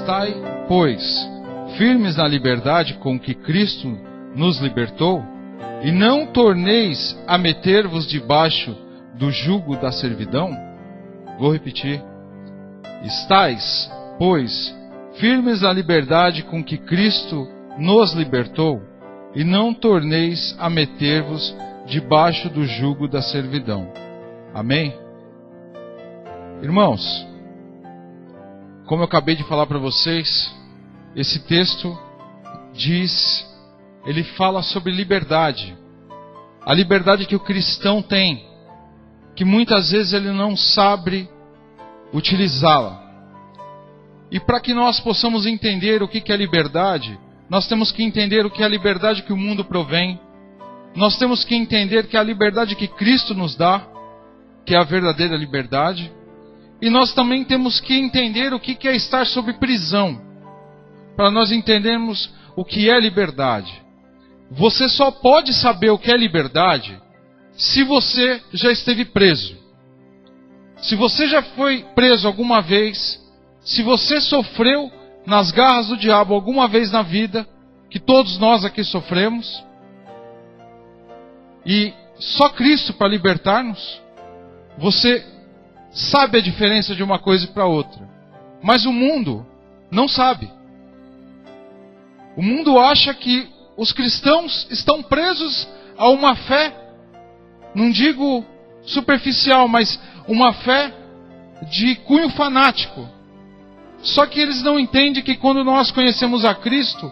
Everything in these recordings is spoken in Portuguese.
Estai, pois, firmes na liberdade com que Cristo nos libertou, e não torneis a meter-vos debaixo do jugo da servidão? Vou repetir. Estais, pois, firmes na liberdade com que Cristo nos libertou, e não torneis a meter-vos debaixo do jugo da servidão. Amém? Irmãos, como eu acabei de falar para vocês, esse texto ele fala sobre liberdade. A liberdade que o cristão tem, que muitas vezes ele não sabe utilizá-la. E para que nós possamos entender o que é liberdade, nós temos que entender o que é a liberdade que o mundo provém. Nós temos que entender que é a liberdade que Cristo nos dá, que é a verdadeira liberdade. E nós também temos que entender o que é estar sob prisão, para nós entendermos o que é liberdade. Você só pode saber o que é liberdade se você já esteve preso. Se você já foi preso alguma vez, se você sofreu nas garras do diabo alguma vez na vida, que todos nós aqui sofremos, e só Cristo para libertar-nos, você sabe a diferença de uma coisa para outra. Mas o mundo não sabe. O mundo acha que os cristãos estão presos a uma fé, não digo superficial, mas uma fé de cunho fanático. Só que eles não entendem que quando nós conhecemos a Cristo,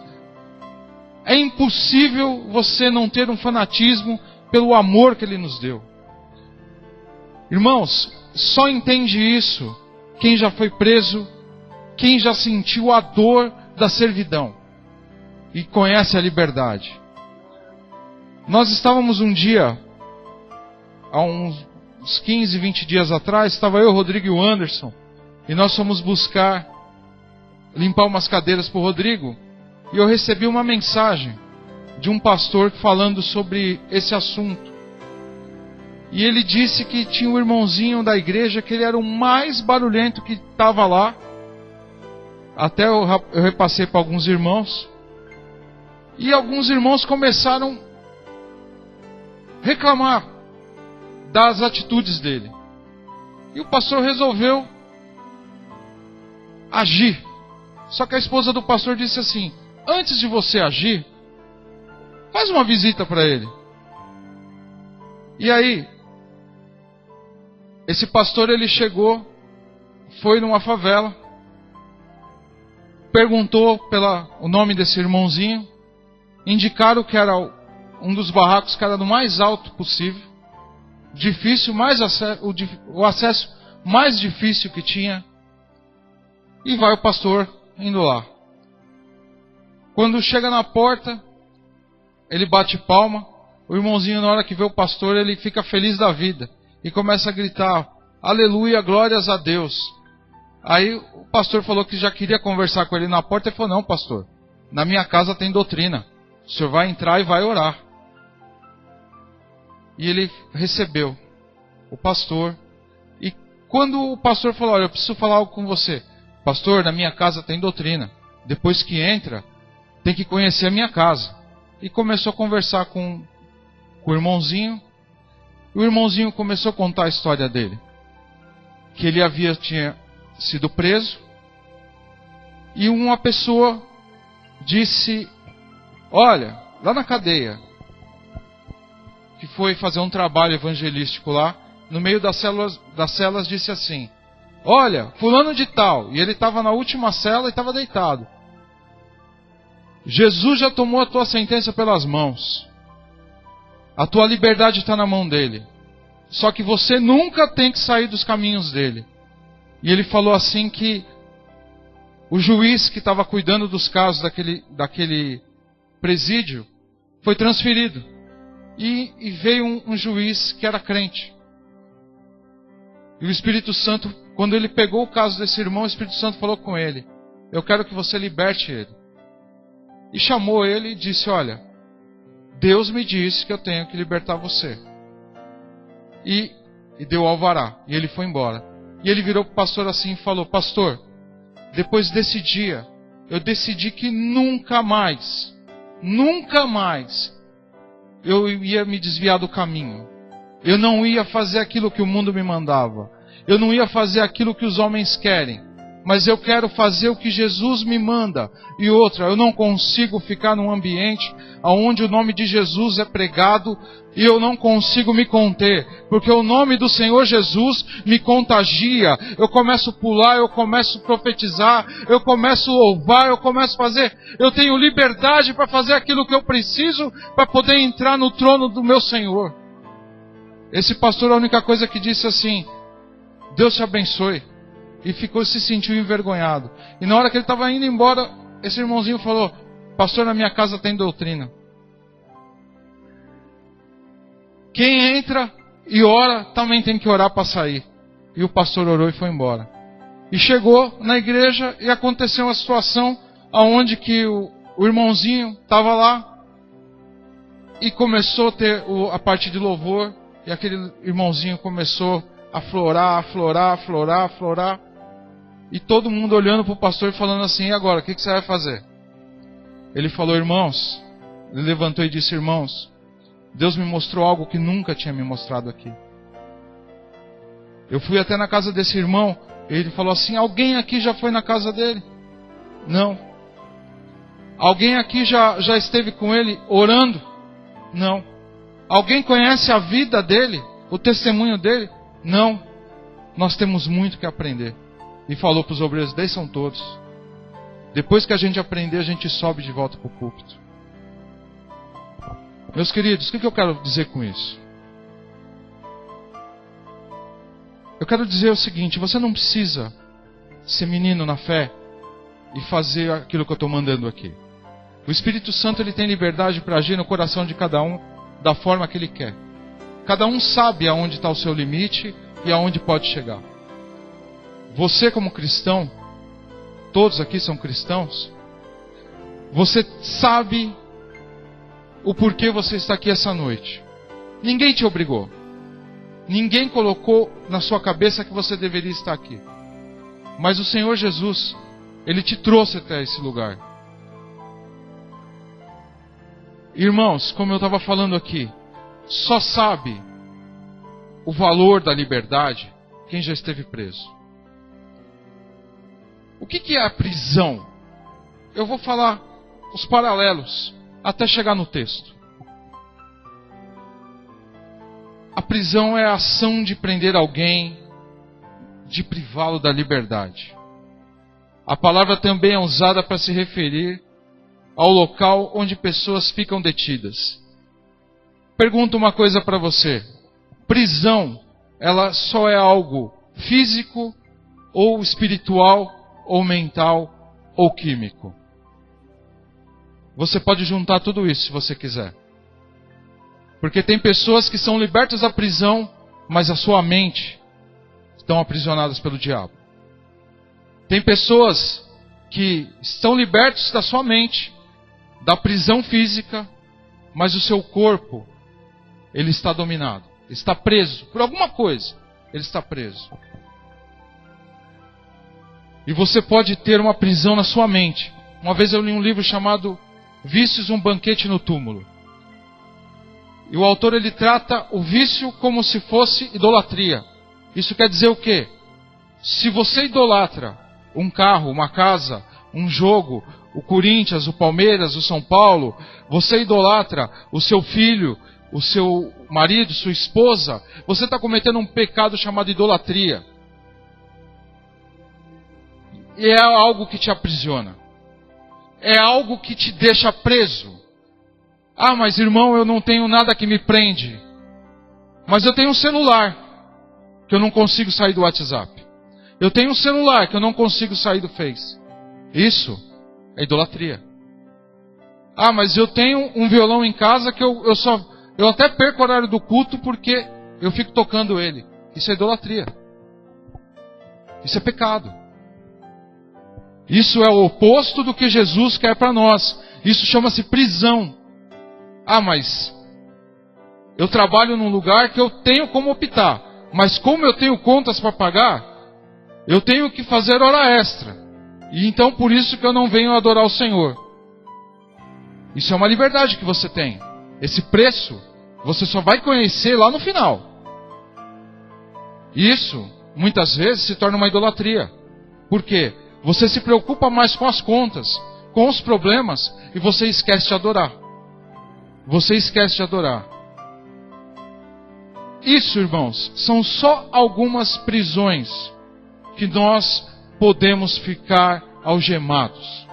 é impossível você não ter um fanatismo pelo amor que Ele nos deu. Irmãos, só entende isso quem já foi preso, quem já sentiu a dor da servidão e conhece a liberdade. Nós estávamos um dia, há uns 15, 20 dias atrás, estava eu, o Rodrigo e o Anderson, e nós fomos limpar umas cadeiras para o Rodrigo, e eu recebi uma mensagem de um pastor falando sobre esse assunto. E ele disse que tinha um irmãozinho da igreja que ele era o mais barulhento que estava lá. Até eu repassei para alguns irmãos. E alguns irmãos começaram a reclamar das atitudes dele. E o pastor resolveu agir. Só que a esposa do pastor disse assim: antes de você agir, faz uma visita para ele. E aí, esse pastor ele chegou, foi numa favela, perguntou o nome desse irmãozinho, indicaram que era um dos barracos que era do mais alto possível, difícil, o acesso mais difícil que tinha, e vai o pastor indo lá. Quando chega na porta, ele bate palma, o irmãozinho na hora que vê o pastor, ele fica feliz da vida. E começa a gritar: aleluia, glórias a Deus. Aí o pastor falou que já queria conversar com ele na porta. Ele falou: não, pastor, na minha casa tem doutrina. O senhor vai entrar e vai orar. E ele recebeu o pastor. E quando o pastor falou: olha, eu preciso falar algo com você. Pastor, na minha casa tem doutrina. Depois que entra, tem que conhecer a minha casa. E começou a conversar com o irmãozinho. O irmãozinho começou a contar a história dele. Que ele tinha sido preso. E uma pessoa disse: olha, lá na cadeia, que foi fazer um trabalho evangelístico lá, no meio das celas disse assim: olha, fulano de tal, e ele estava na última cela e estava deitado. Jesus já tomou a tua sentença pelas mãos. A tua liberdade está na mão dele. Só que você nunca tem que sair dos caminhos dele. E ele falou assim que o juiz que estava cuidando dos casos daquele presídio foi transferido. E veio um juiz que era crente. E o Espírito Santo, quando ele pegou o caso desse irmão, o Espírito Santo falou com ele: eu quero que você liberte ele. E chamou ele e disse: olha, Deus me disse que eu tenho que libertar você. E deu alvará. E ele foi embora. E ele virou para o pastor assim e falou: pastor, depois desse dia, eu decidi que nunca mais eu ia me desviar do caminho. Eu não ia fazer aquilo que o mundo me mandava. Eu não ia fazer aquilo que os homens querem. Mas eu quero fazer o que Jesus me manda. E outra, eu não consigo ficar num ambiente onde o nome de Jesus é pregado e eu não consigo me conter. Porque o nome do Senhor Jesus me contagia. Eu começo a pular, eu começo a profetizar, eu começo a louvar, eu começo a fazer. Eu tenho liberdade para fazer aquilo que eu preciso para poder entrar no trono do meu Senhor. Esse pastor, a única coisa que disse assim: Deus te abençoe. E se sentiu envergonhado. E na hora que ele estava indo embora, esse irmãozinho falou: pastor, na minha casa tem doutrina. Quem entra e ora, também tem que orar para sair. E o pastor orou e foi embora. E chegou na igreja e aconteceu uma situação onde que o irmãozinho estava lá e começou a ter a parte de louvor. E aquele irmãozinho começou a florar. E todo mundo olhando para o pastor e falando assim: e agora, o que você vai fazer? Ele falou: irmãos, ele levantou e disse: irmãos, Deus me mostrou algo que nunca tinha me mostrado aqui. Eu fui até na casa desse irmão, e ele falou assim: alguém aqui já foi na casa dele? Não. Alguém aqui já esteve com ele orando? Não. Alguém conhece a vida dele? O testemunho dele? Não. Nós temos muito que aprender. E falou para os obreiros: desçam todos. Depois que a gente aprender, a gente sobe de volta para o púlpito. Meus queridos, o que eu quero dizer com isso? Eu quero dizer o seguinte: você não precisa ser menino na fé e fazer aquilo que eu estou mandando aqui. O Espírito Santo, ele tem liberdade para agir no coração de cada um da forma que ele quer. Cada um sabe aonde está o seu limite e aonde pode chegar. Você, como cristão, todos aqui são cristãos, você sabe o porquê você está aqui essa noite. Ninguém te obrigou. Ninguém colocou na sua cabeça que você deveria estar aqui. Mas o Senhor Jesus, Ele te trouxe até esse lugar. Irmãos, como eu estava falando aqui, só sabe o valor da liberdade quem já esteve preso. O que é a prisão? Eu vou falar os paralelos até chegar no texto. A prisão é a ação de prender alguém, de privá-lo da liberdade. A palavra também é usada para se referir ao local onde pessoas ficam detidas. Pergunto uma coisa para você: prisão, ela só é algo físico, ou espiritual, ou mental, ou químico? Você pode juntar tudo isso se você quiser. Porque tem pessoas que são libertas da prisão, mas a sua mente estão aprisionadas pelo diabo. Tem pessoas que estão libertas da sua mente, da prisão física, mas o seu corpo, ele está dominado. Está preso por alguma coisa. Ele está preso. E você pode ter uma prisão na sua mente. Uma vez eu li um livro chamado Vícios, um banquete no túmulo. E o autor, ele trata o vício como se fosse idolatria. Isso quer dizer o quê? Se você idolatra um carro, uma casa, um jogo, o Corinthians, o Palmeiras, o São Paulo, você idolatra o seu filho, o seu marido, sua esposa, você está cometendo um pecado chamado idolatria. E é algo que te aprisiona. É algo que te deixa preso. Ah, mas irmão, eu não tenho nada que me prende. Mas eu tenho um celular que eu não consigo sair do WhatsApp. Eu tenho um celular que eu não consigo sair do Face. Isso é idolatria. Ah, mas eu tenho um violão em casa que eu até perco o horário do culto porque eu fico tocando ele. Isso é idolatria. Isso é pecado. Isso é o oposto do que Jesus quer para nós. Isso chama-se prisão. Ah, mas eu trabalho num lugar que eu tenho como optar. Mas como eu tenho contas para pagar, eu tenho que fazer hora extra. E então por isso que eu não venho adorar o Senhor. Isso é uma liberdade que você tem. Esse preço, você só vai conhecer lá no final. Isso, muitas vezes, se torna uma idolatria. Por quê? Você se preocupa mais com as contas, com os problemas, e você esquece de adorar. Você esquece de adorar. Isso, irmãos, são só algumas prisões que nós podemos ficar algemados.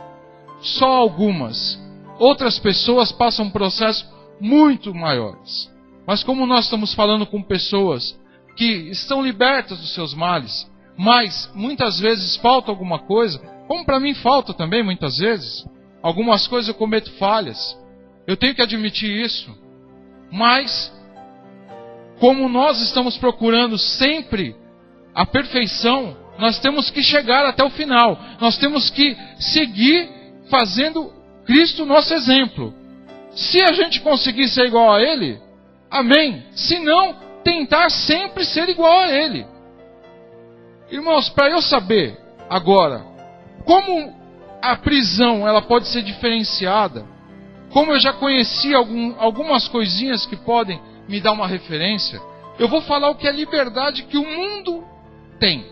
Só algumas. Outras pessoas passam um processo muito maiores. Mas como nós estamos falando com pessoas que estão libertas dos seus males, mas muitas vezes falta alguma coisa, como para mim falta também muitas vezes, algumas coisas eu cometo falhas, eu tenho que admitir isso, mas como nós estamos procurando sempre a perfeição, nós temos que chegar até o final, nós temos que seguir fazendo Cristo nosso exemplo. Se a gente conseguir ser igual a Ele, amém. Se não, tentar sempre ser igual a Ele. Irmãos, para eu saber agora como a prisão ela pode ser diferenciada, como eu já conheci algumas coisinhas que podem me dar uma referência, eu vou falar o que é liberdade que o mundo tem,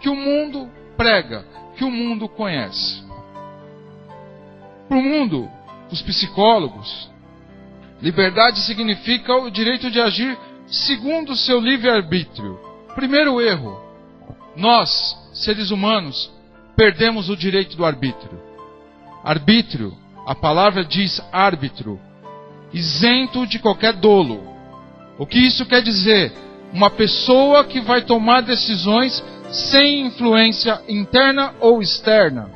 que o mundo prega, que o mundo conhece. Para o mundo, os psicólogos, liberdade significa o direito de agir segundo o seu livre-arbítrio. Primeiro erro, nós, seres humanos, perdemos o direito do arbítrio. Arbítrio, a palavra diz árbitro, isento de qualquer dolo. O que isso quer dizer? Uma pessoa que vai tomar decisões sem influência interna ou externa.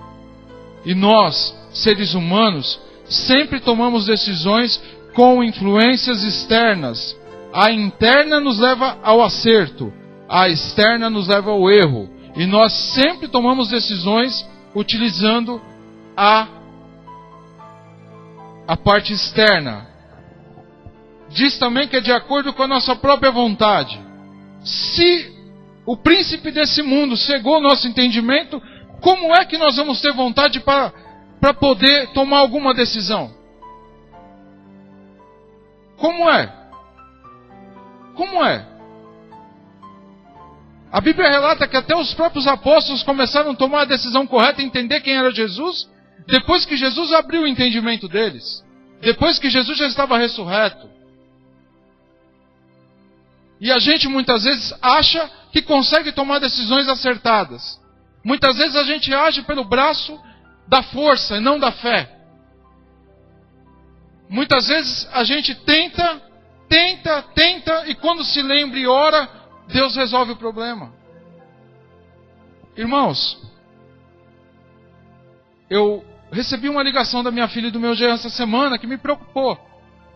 E nós, seres humanos, sempre tomamos decisões com influências externas. A interna nos leva ao acerto, a externa nos leva ao erro. E nós sempre tomamos decisões utilizando a parte externa. Diz também que é de acordo com a nossa própria vontade. Se o príncipe desse mundo cegou o nosso entendimento, como é que nós vamos ter vontade para poder tomar alguma decisão? Como é? Como é? A Bíblia relata que até os próprios apóstolos começaram a tomar a decisão correta e entender quem era Jesus, depois que Jesus abriu o entendimento deles. Depois que Jesus já estava ressurreto. E a gente muitas vezes acha que consegue tomar decisões acertadas. Muitas vezes a gente age pelo braço da força e não da fé. Muitas vezes a gente tenta, e quando se lembra e ora, Deus resolve o problema. Irmãos, eu recebi uma ligação da minha filha e do meu genro essa semana que me preocupou.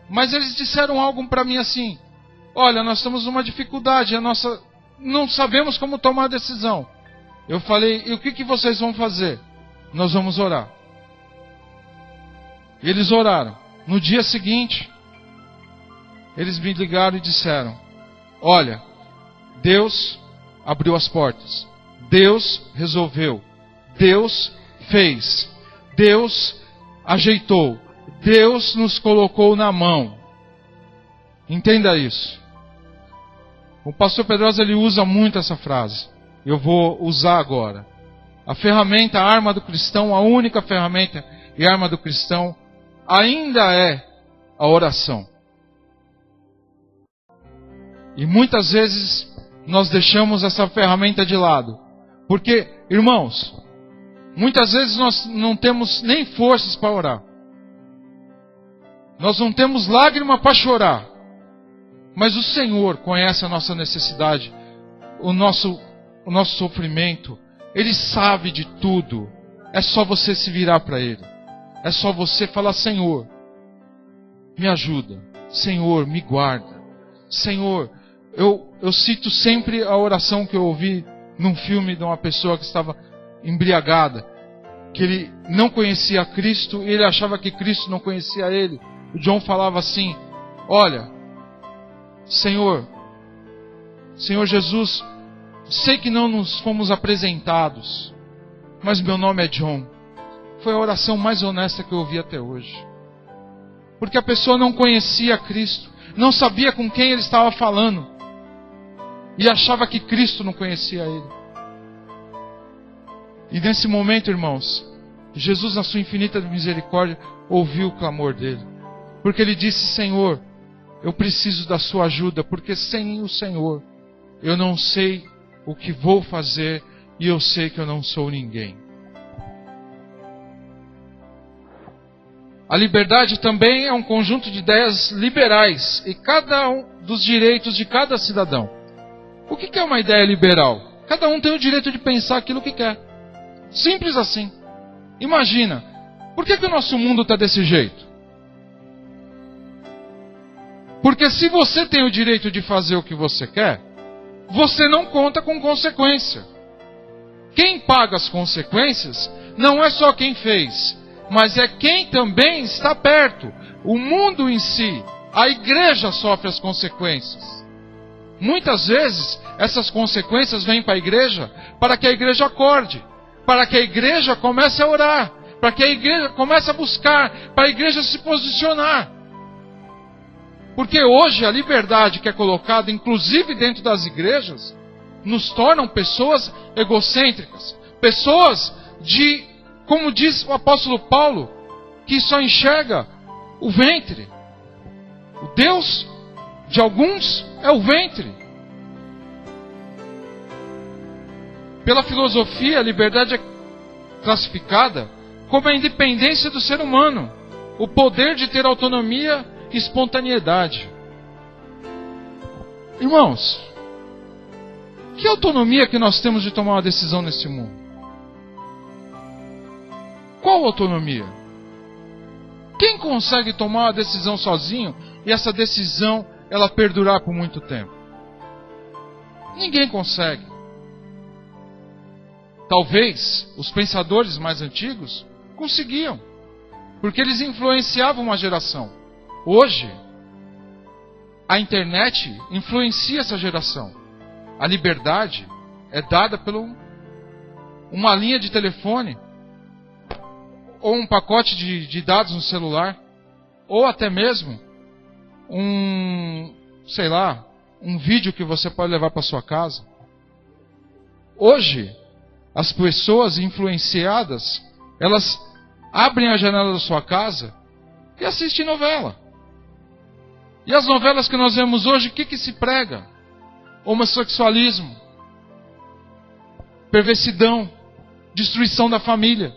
Mas eles disseram algo para mim assim: olha, nós estamos numa dificuldade, não sabemos como tomar a decisão. Eu falei: e o que vocês vão fazer? Nós vamos orar. E eles oraram. No dia seguinte, eles me ligaram e disseram: olha, Deus abriu as portas, Deus resolveu, Deus fez, Deus ajeitou, Deus nos colocou na mão. Entenda isso. O pastor Pedrosa ele usa muito essa frase. Eu vou usar agora. A ferramenta, a arma do cristão, a única ferramenta e arma do cristão ainda é a oração. E muitas vezes nós deixamos essa ferramenta de lado. Porque, irmãos, muitas vezes nós não temos nem forças para orar. Nós não temos lágrima para chorar. Mas o Senhor conhece a nossa necessidade, o nosso sofrimento. Ele sabe de tudo. É só você se virar para Ele. É só você falar: Senhor, me ajuda. Senhor, me guarda. Senhor, eu cito sempre a oração que eu ouvi num filme de uma pessoa que estava embriagada, que ele não conhecia Cristo e ele achava que Cristo não conhecia ele. O John falava assim: olha, Senhor Jesus, sei que não nos fomos apresentados, mas meu nome é John. Foi a oração mais honesta que eu ouvi até hoje. Porque a pessoa não conhecia Cristo, não sabia com quem ele estava falando, e achava que Cristo não conhecia ele. E nesse momento, irmãos, Jesus, na sua infinita misericórdia, ouviu o clamor dele. Porque ele disse: Senhor, eu preciso da sua ajuda, porque sem o Senhor eu não sei o que vou fazer e eu sei que eu não sou ninguém. A liberdade também é um conjunto de ideias liberais e cada um dos direitos de cada cidadão. O que é uma ideia liberal? Cada um tem o direito de pensar aquilo que quer. Simples assim. Imagina, por que o nosso mundo está desse jeito? Porque se você tem o direito de fazer o que você quer, você não conta com consequência. Quem paga as consequências não é só quem fez, mas é quem também está perto. O mundo em si, a igreja sofre as consequências. Muitas vezes, essas consequências vêm para a igreja para que a igreja acorde, para que a igreja comece a orar, para que a igreja comece a buscar, para a igreja se posicionar. Porque hoje a liberdade que é colocada, inclusive dentro das igrejas, nos tornam pessoas egocêntricas, pessoas de, como diz o apóstolo Paulo, que só enxerga o ventre. O Deus de alguns é o ventre. Pela filosofia, a liberdade é classificada como a independência do ser humano, o poder de ter autonomia e espontaneidade. Irmãos, que autonomia que nós temos de tomar uma decisão nesse mundo? Qual autonomia? Quem consegue tomar uma decisão sozinho e essa decisão ela perdurar por muito tempo? Ninguém consegue. Talvez os pensadores mais antigos conseguiam, porque eles influenciavam uma geração. Hoje, a internet influencia essa geração. A liberdade é dada por uma linha de telefone, ou um pacote de dados no celular, ou até mesmo um vídeo que você pode levar para sua casa. Hoje, as pessoas influenciadas, elas abrem a janela da sua casa e assistem novela. E as novelas que nós vemos hoje, o que se prega? Homossexualismo, perversidão, destruição da família.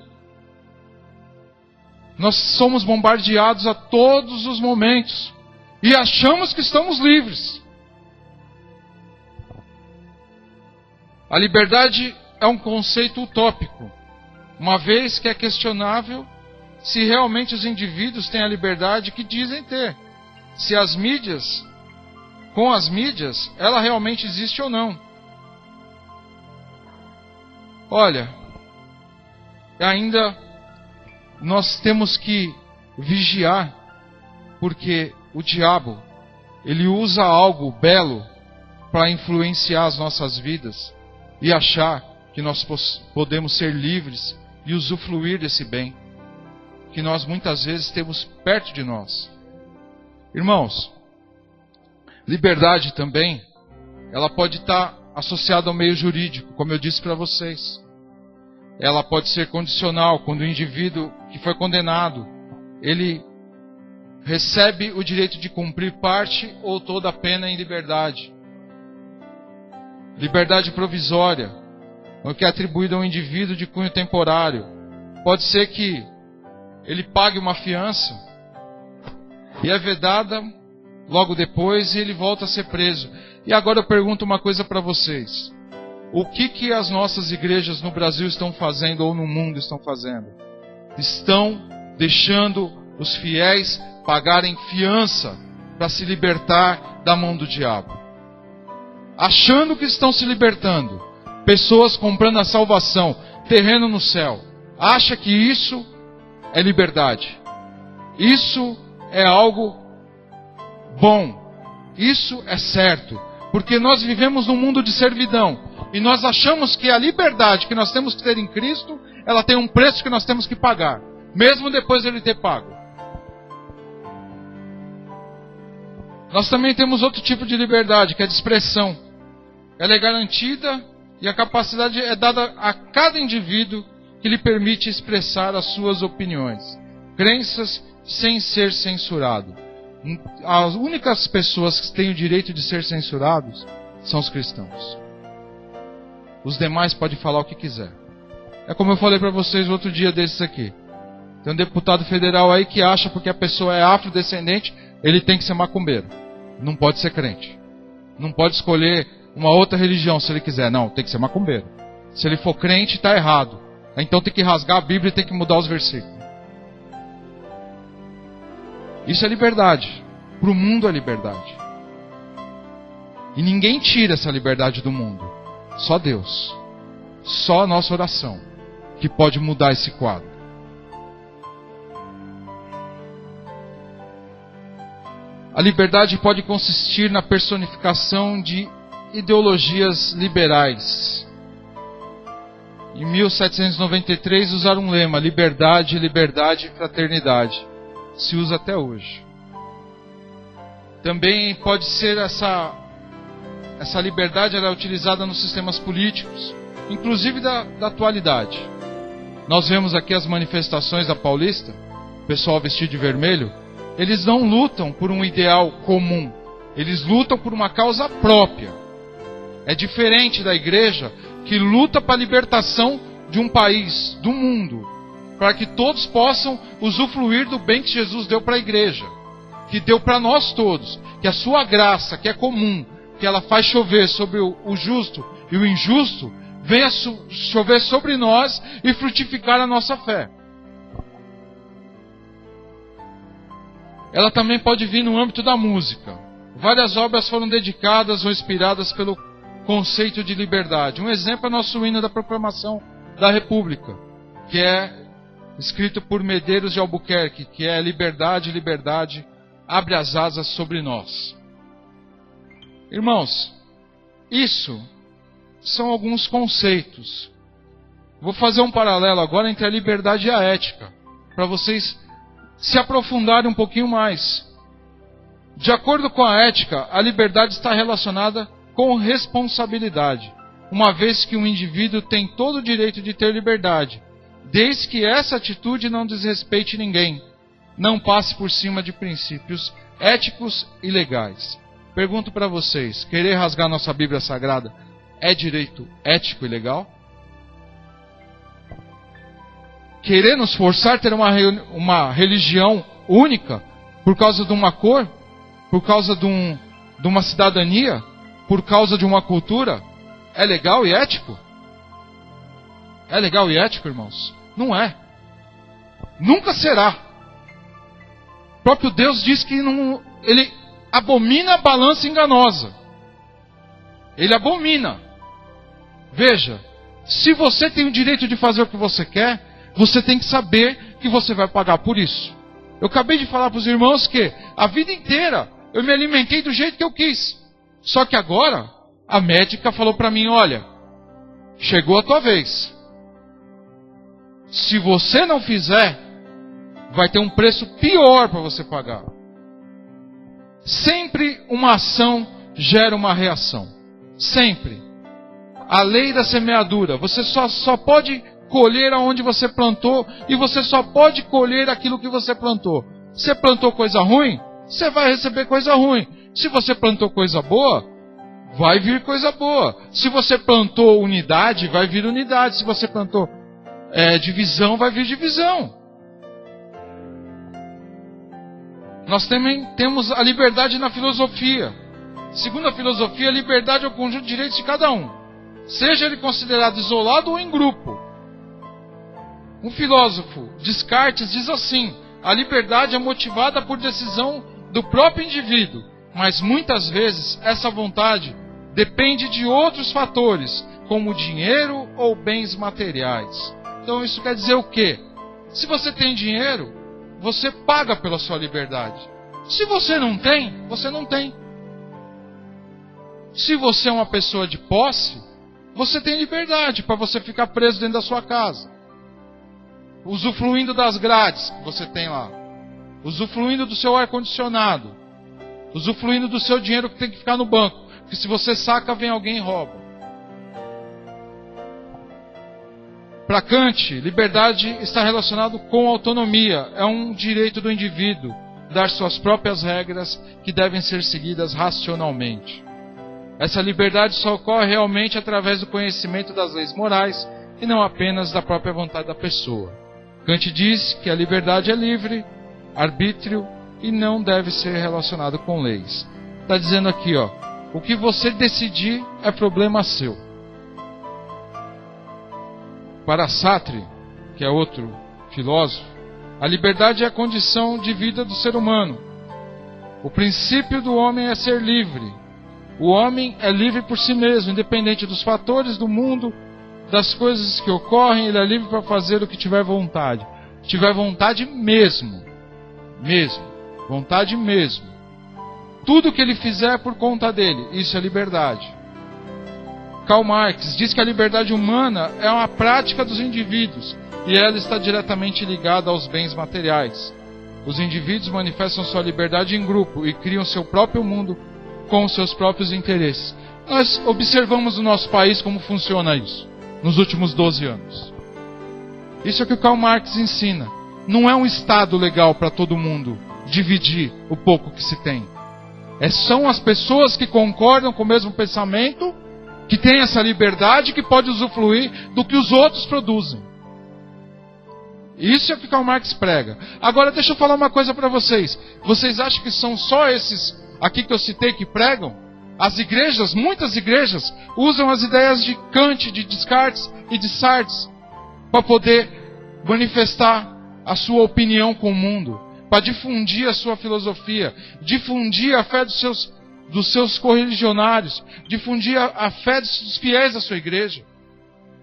Nós somos bombardeados a todos os momentos e achamos que estamos livres. A liberdade é um conceito utópico, uma vez que é questionável se realmente os indivíduos têm a liberdade que dizem ter. Se com as mídias, ela realmente existe ou não. Olha, ainda nós temos que vigiar, porque o diabo, ele usa algo belo para influenciar as nossas vidas e achar que nós podemos ser livres e usufruir desse bem que nós muitas vezes temos perto de nós. Irmãos, liberdade também, ela pode estar associada ao meio jurídico, como eu disse para vocês. Ela pode ser condicional, quando o indivíduo que foi condenado, ele recebe o direito de cumprir parte ou toda a pena em liberdade. Liberdade provisória, o que é atribuído a um indivíduo de cunho temporário. Pode ser que ele pague uma fiança e é vedada logo depois e ele volta a ser preso. E agora eu pergunto uma coisa para vocês. O que as nossas igrejas no Brasil estão fazendo ou no mundo estão fazendo? Estão deixando os fiéis pagarem fiança para se libertar da mão do diabo. Achando que estão se libertando. Pessoas comprando a salvação, terreno no céu. Acha que isso é liberdade. Isso é algo bom. Isso é certo. Porque nós vivemos num mundo de servidão. E nós achamos que a liberdade que nós temos que ter em Cristo ela tem um preço que nós temos que pagar, mesmo depois de ele ter pago. Nós também temos outro tipo de liberdade, que é de expressão. Ela é garantida e a capacidade é dada a cada indivíduo que lhe permite expressar as suas opiniões, crenças, sem ser censurado. As únicas pessoas que têm o direito de ser censurados são os cristãos. Os demais podem falar o que quiser. É como eu falei para vocês outro dia desses aqui. Tem um deputado federal aí que acha porque a pessoa é afrodescendente, ele tem que ser macumbeiro. Não pode ser crente. Não pode escolher uma outra religião se ele quiser. Não, tem que ser macumbeiro. Se ele for crente, está errado. Então tem que rasgar a Bíblia e tem que mudar os versículos. Isso é liberdade. Para o mundo é liberdade. E ninguém tira essa liberdade do mundo. Só Deus. Só a nossa oração que pode mudar esse quadro. A liberdade pode consistir na personificação de ideologias liberais. Em 1793 usaram um lema: liberdade, liberdade e fraternidade. Se usa até hoje. Também pode ser essa liberdade, ela é utilizada nos sistemas políticos, inclusive da atualidade. Nós vemos aqui as manifestações da Paulista, o pessoal vestido de vermelho. Eles não lutam por um ideal comum, eles lutam por uma causa própria. É diferente da igreja, que luta para a libertação de um país, do mundo, para que todos possam usufruir do bem que Jesus deu para a igreja, que deu para nós todos, que a sua graça, que é comum, que ela faz chover sobre o justo e o injusto, venha chover sobre nós e frutificar a nossa fé. Ela também pode vir no âmbito da música. Várias obras foram dedicadas ou inspiradas pelo conceito de liberdade. Um exemplo é nosso hino da proclamação da República, que é escrito por Medeiros de Albuquerque, que é liberdade, liberdade, abre as asas sobre nós. Irmãos, isso são alguns conceitos. Vou fazer um paralelo agora entre a liberdade e a ética, para vocês se aprofundarem um pouquinho mais. De acordo com a ética, a liberdade está relacionada com responsabilidade, uma vez que um indivíduo tem todo o direito de ter liberdade, desde que essa atitude não desrespeite ninguém, não passe por cima de princípios éticos e legais. Pergunto para vocês, querer rasgar nossa Bíblia Sagrada é direito ético e legal? Querer nos forçar a ter uma religião única por causa de uma cor, por causa de uma cidadania, por causa de uma cultura, é legal e ético? É legal e ético, irmãos? Não é. Nunca será. O próprio Deus diz que Ele abomina a balança enganosa. Ele abomina. Veja, se você tem o direito de fazer o que você quer, você tem que saber que você vai pagar por isso. Eu acabei de falar para os irmãos que a vida inteira eu me alimentei do jeito que eu quis. Só que agora a médica falou para mim: olha, chegou a tua vez. Se você não fizer, vai ter um preço pior para você pagar. Sempre uma ação gera uma reação. Sempre. A lei da semeadura. Você só pode colher aonde você plantou, e você só pode colher aquilo que você plantou. Você plantou coisa ruim, você vai receber coisa ruim. Se você plantou coisa boa, vai vir coisa boa. Se você plantou unidade, vai vir unidade. Se você plantou divisão, vai vir divisão. Nós também temos a liberdade na filosofia. Segundo a filosofia, a liberdade é o conjunto de direitos de cada um, seja ele considerado isolado ou em grupo. Um filósofo, Descartes, diz assim: a liberdade é motivada por decisão do próprio indivíduo, mas muitas vezes essa vontade depende de outros fatores, como dinheiro ou bens materiais. Então isso quer dizer o quê? Se você tem dinheiro, você paga pela sua liberdade. Se você não tem, você não tem. Se você é uma pessoa de posse, você tem liberdade para você ficar preso dentro da sua casa. usufruindo das grades que você tem lá, usufruindo do seu ar-condicionado, usufruindo do seu dinheiro que tem que ficar no banco, porque se você saca, vem alguém e rouba. Para Kant, liberdade está relacionado com autonomia, é um direito do indivíduo dar suas próprias regras que devem ser seguidas racionalmente. Essa liberdade só ocorre realmente através do conhecimento das leis morais e não apenas da própria vontade da pessoa. Kant diz que a liberdade é livre, arbítrio e não deve ser relacionado com leis. Está dizendo aqui, o que você decidir é problema seu. Para Sartre, que é outro filósofo, a liberdade é a condição de vida do ser humano. O princípio do homem é ser livre. O homem é livre por si mesmo, independente dos fatores do mundo, das coisas que ocorrem, ele é livre para fazer o que tiver vontade. Tiver vontade mesmo. Vontade mesmo. Tudo que ele fizer é por conta dele. Isso é liberdade. Karl Marx diz que a liberdade humana é uma prática dos indivíduos e ela está diretamente ligada aos bens materiais. Os indivíduos manifestam sua liberdade em grupo e criam seu próprio mundo com os seus próprios interesses. Nós observamos no nosso país como funciona isso nos últimos 12 anos. Isso é o que o Karl Marx ensina. Não é um Estado legal para todo mundo dividir o pouco que se tem. São as pessoas que concordam com o mesmo pensamento, que têm essa liberdade, que pode usufruir do que os outros produzem. Isso é o que Karl Marx prega. Agora deixa eu falar uma coisa para vocês. Vocês acham que são só esses aqui que eu citei que pregam? As igrejas, muitas igrejas, usam as ideias de Kant, de Descartes e de Sartre para poder manifestar a sua opinião com o mundo, para difundir a sua filosofia, difundir a fé dos seus correligionários, difundir a fé dos fiéis da sua igreja.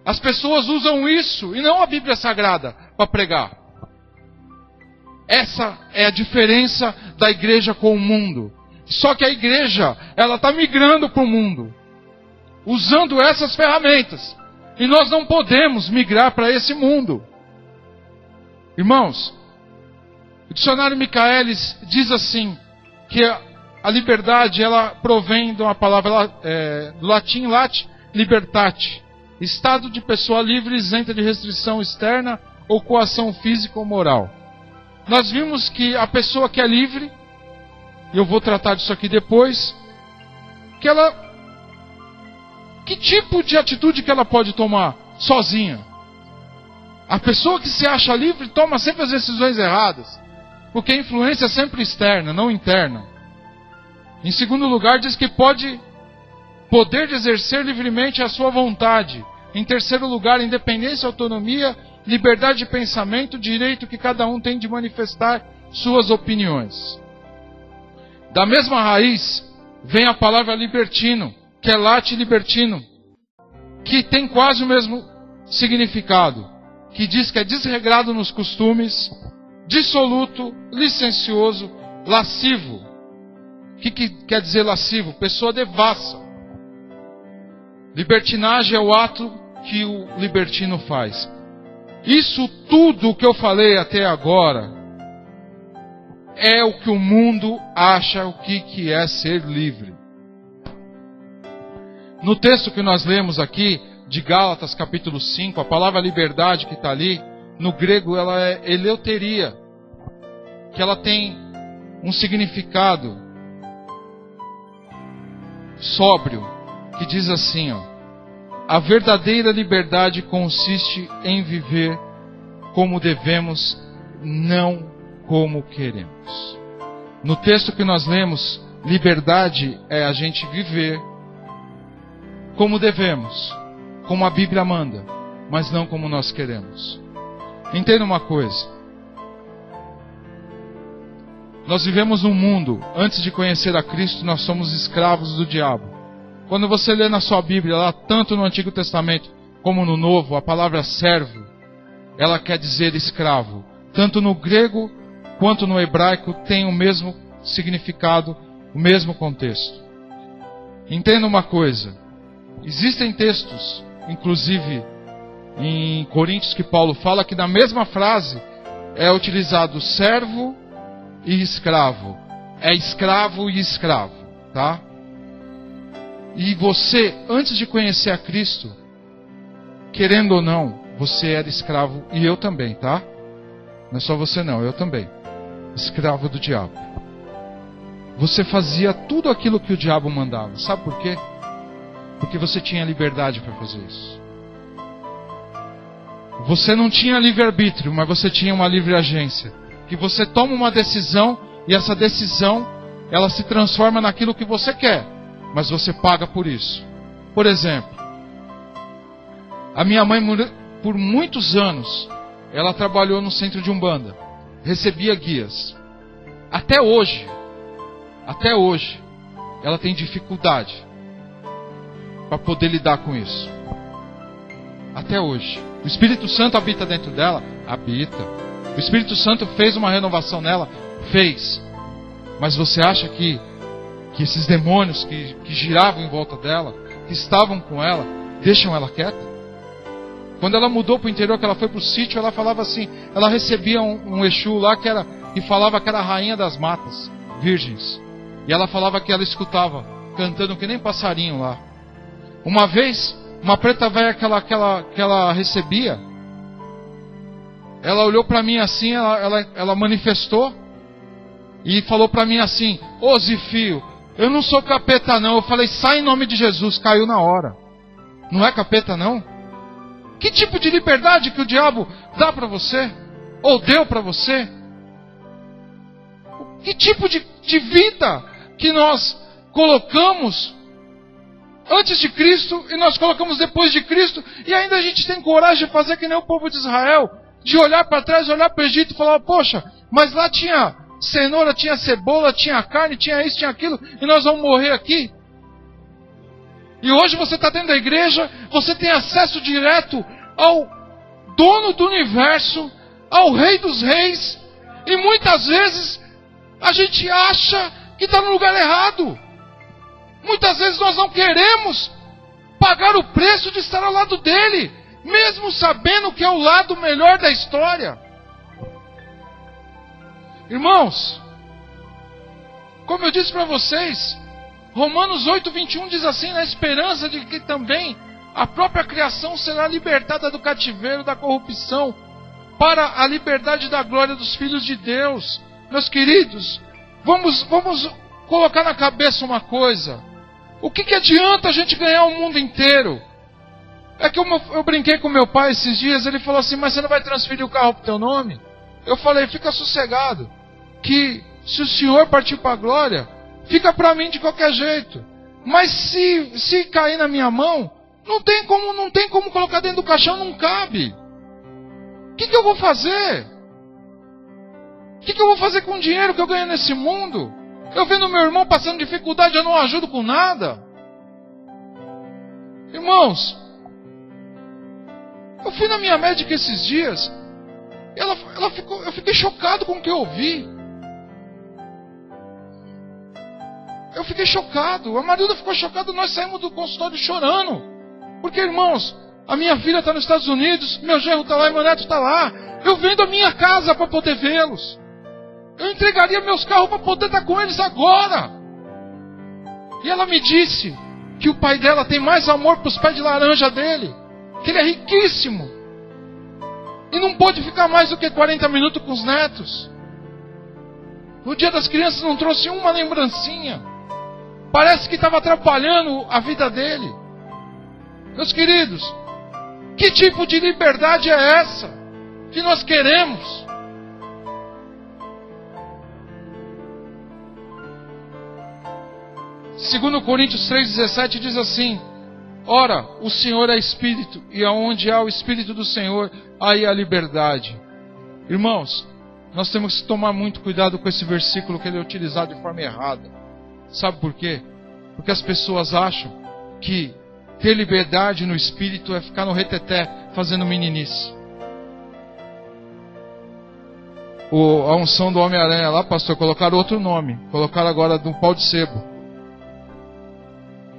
As pessoas usam isso e não a Bíblia Sagrada para pregar. Essa é a diferença da igreja com o mundo. Só que a igreja, ela está migrando para o mundo, usando essas ferramentas. E nós não podemos migrar para esse mundo. Irmãos, o dicionário Michaelis diz assim, que a liberdade, ela provém de uma palavra do latim late libertate, estado de pessoa livre, isenta de restrição externa ou coação física ou moral. Nós vimos que a pessoa que é livre, e eu vou tratar disso aqui depois, que tipo de atitude que ela pode tomar sozinha? A pessoa que se acha livre toma sempre as decisões erradas, porque a influência é sempre externa, não interna. Em segundo lugar, diz que poder de exercer livremente a sua vontade. Em terceiro lugar, independência, autonomia, liberdade de pensamento, direito que cada um tem de manifestar suas opiniões. Da mesma raiz vem a palavra libertino, que é late libertino, que tem quase o mesmo significado, que diz que é desregrado nos costumes, dissoluto, licencioso, lascivo. O que quer dizer lascivo? Pessoa devassa. Libertinagem é o ato que o libertino faz. Isso tudo que eu falei até agora é o que o mundo acha o que é ser livre. No texto que nós lemos aqui, de Gálatas capítulo 5, a palavra liberdade que está ali, no grego ela é eleuteria, que ela tem um significado sóbrio, que diz assim, a verdadeira liberdade consiste em viver como devemos, não como queremos. No texto que nós lemos, liberdade é a gente viver como devemos, como a Bíblia manda, mas não como nós queremos. Entenda uma coisa. Nós vivemos num mundo, antes de conhecer a Cristo, nós somos escravos do diabo. Quando você lê na sua Bíblia, lá tanto no Antigo Testamento como no Novo, a palavra servo, ela quer dizer escravo. Tanto no grego quanto no hebraico tem o mesmo significado, o mesmo contexto. Entenda uma coisa. Existem textos, inclusive em Coríntios que Paulo fala que na mesma frase é utilizado servo e escravo. É escravo e escravo, tá? E você, antes de conhecer a Cristo, querendo ou não, você era escravo, e eu também, tá? Não é só você não, eu também. Escravo do diabo. Você fazia tudo aquilo que o diabo mandava. Sabe por quê? Porque você tinha liberdade para fazer isso. Você não tinha livre-arbítrio, mas você tinha uma livre agência. Que você toma uma decisão, e essa decisão, ela se transforma naquilo que você quer. Mas você paga por isso. Por exemplo, a minha mãe, por muitos anos, ela trabalhou no centro de Umbanda. Recebia guias. Até hoje, ela tem dificuldade para poder lidar com isso. Até hoje. O Espírito Santo habita dentro dela? Habita. O Espírito Santo fez uma renovação nela? Fez. Mas você acha que esses demônios que giravam em volta dela, que estavam com ela, deixam ela quieta? Quando ela mudou para o interior, que ela foi para o sítio, ela falava assim, ela recebia um Exu lá e falava que era a rainha das matas, virgens. E ela falava que ela escutava, cantando que nem passarinho lá. Uma vez, uma preta velha que ela recebia, ela olhou para mim assim, ela manifestou e falou para mim assim: ô Zifio, eu não sou capeta não. Eu falei: sai em nome de Jesus. Caiu na hora. Não é capeta não? Que tipo de liberdade que o diabo dá para você? Ou deu para você? Que tipo de vida que nós colocamos antes de Cristo e nós colocamos depois de Cristo, e ainda a gente tem coragem de fazer que nem o povo de Israel, de olhar para trás, olhar para o Egito e falar: poxa, mas lá tinha cenoura, tinha cebola, tinha carne, tinha isso, tinha aquilo, e nós vamos morrer aqui. E hoje você está dentro da igreja, você tem acesso direto ao dono do universo, ao Rei dos Reis, e muitas vezes a gente acha que está no lugar errado. Muitas vezes nós não queremos pagar o preço de estar ao lado dele, mesmo sabendo que é o lado melhor da história. Irmãos, como eu disse para vocês, Romanos 8:21 diz assim: na esperança de que também a própria criação será libertada do cativeiro da corrupção, para a liberdade da glória dos filhos de Deus. Meus queridos, vamos colocar na cabeça uma coisa: o que adianta a gente ganhar o mundo inteiro? É que eu brinquei com meu pai esses dias, ele falou assim: mas você não vai transferir o carro para o teu nome? Eu falei: fica sossegado, que se o Senhor partir para a glória, fica para mim de qualquer jeito. Mas se cair na minha mão, não tem como colocar dentro do caixão, não cabe. O que eu vou fazer? O que eu vou fazer com o dinheiro que eu ganho nesse mundo? Eu vendo meu irmão passando dificuldade, eu não ajudo com nada. Irmãos, eu fui na minha médica esses dias, eu fiquei chocado com o que eu ouvi. Eu fiquei chocado, a Marilda ficou chocada, nós saímos do consultório chorando. Porque, irmãos, a minha filha está nos Estados Unidos, meu genro está lá e meu neto está lá. Eu vendo a minha casa para poder vê-los. Eu entregaria meus carros para poder estar com eles agora. E ela me disse que o pai dela tem mais amor para os pés de laranja dele, que ele é riquíssimo, e não pôde ficar mais do que 40 minutos com os netos. No dia das crianças não trouxe uma lembrancinha. Parece que estava atrapalhando a vida dele. Meus queridos, que tipo de liberdade é essa que nós queremos? Segundo Coríntios 3,17 diz assim: ora, o Senhor é Espírito, e aonde há o Espírito do Senhor, aí há liberdade. Irmãos, nós temos que tomar muito cuidado com esse versículo, que ele é utilizado de forma errada. Sabe por quê? Porque as pessoas acham que ter liberdade no Espírito é ficar no reteté fazendo meninice. A unção do Homem-Aranha lá, pastor, colocaram outro nome. Colocaram agora do pau de sebo.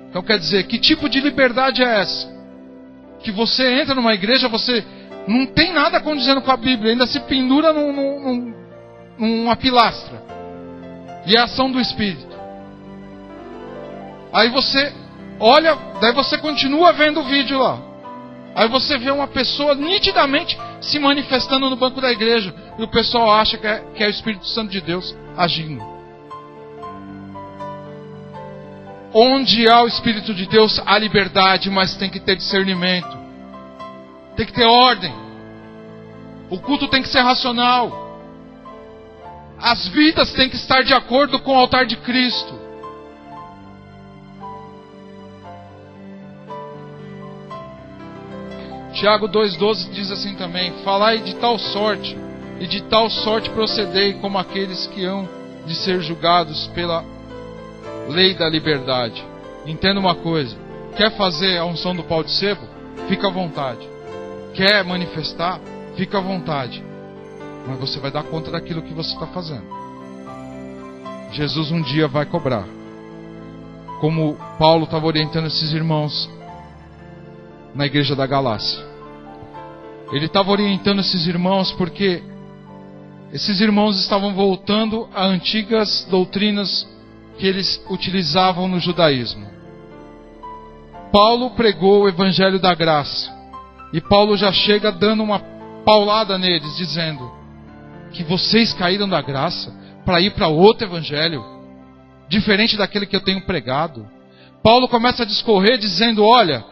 Então quer dizer, que tipo de liberdade é essa? que você entra numa igreja, você não tem nada condizendo com a Bíblia, ainda se pendura numa pilastra. E é a ação do Espírito. Aí você olha, daí você continua vendo o vídeo lá. Aí você vê uma pessoa nitidamente se manifestando no banco da igreja. E o pessoal acha que é o Espírito Santo de Deus agindo. Onde há o Espírito de Deus, há liberdade, mas tem que ter discernimento. Tem que ter ordem. O culto tem que ser racional. As vidas têm que estar de acordo com o altar de Cristo. Tiago 2,12 diz assim também: falai de tal sorte, e de tal sorte procedei, como aqueles que hão de ser julgados pela lei da liberdade. Entenda uma coisa: quer fazer a unção do pau de sebo? Fica à vontade. Quer manifestar? Fica à vontade. Mas você vai dar conta daquilo que você está fazendo. Jesus um dia vai cobrar. Como Paulo estava orientando esses irmãos na igreja da Galácia. Ele estava orientando esses irmãos porque esses irmãos estavam voltando a antigas doutrinas que eles utilizavam no judaísmo. Paulo pregou o evangelho da graça. E Paulo já chega dando uma paulada neles, dizendo que vocês caíram da graça para ir para outro evangelho, diferente daquele que eu tenho pregado. Paulo começa a discorrer dizendo: olha,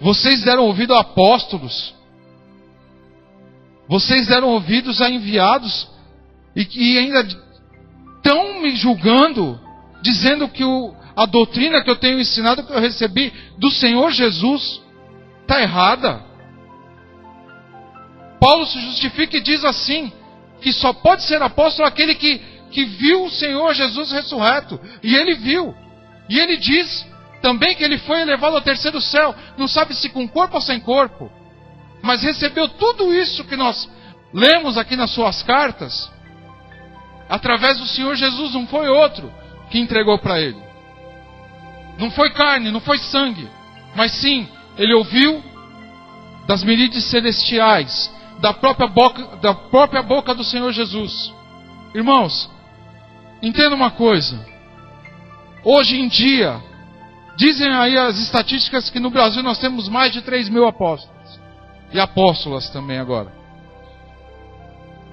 vocês deram ouvido a apóstolos, vocês deram ouvidos a enviados, e ainda estão me julgando, dizendo que a doutrina que eu tenho ensinado, que eu recebi do Senhor Jesus, está errada. Paulo se justifica e diz assim, que só pode ser apóstolo aquele que viu o Senhor Jesus ressurreto. E ele viu. E ele diz também que ele foi elevado ao terceiro céu, não sabe se com corpo ou sem corpo, mas recebeu tudo isso que nós lemos aqui nas suas cartas, através do Senhor Jesus. Não foi outro que entregou para ele. Não foi carne, não foi sangue, mas sim, ele ouviu das miríades celestiais, da própria boca do Senhor Jesus. Irmãos, entenda uma coisa. Hoje em dia, dizem aí as estatísticas que no Brasil nós temos mais de 3.000 apóstolos. E apóstolas também agora.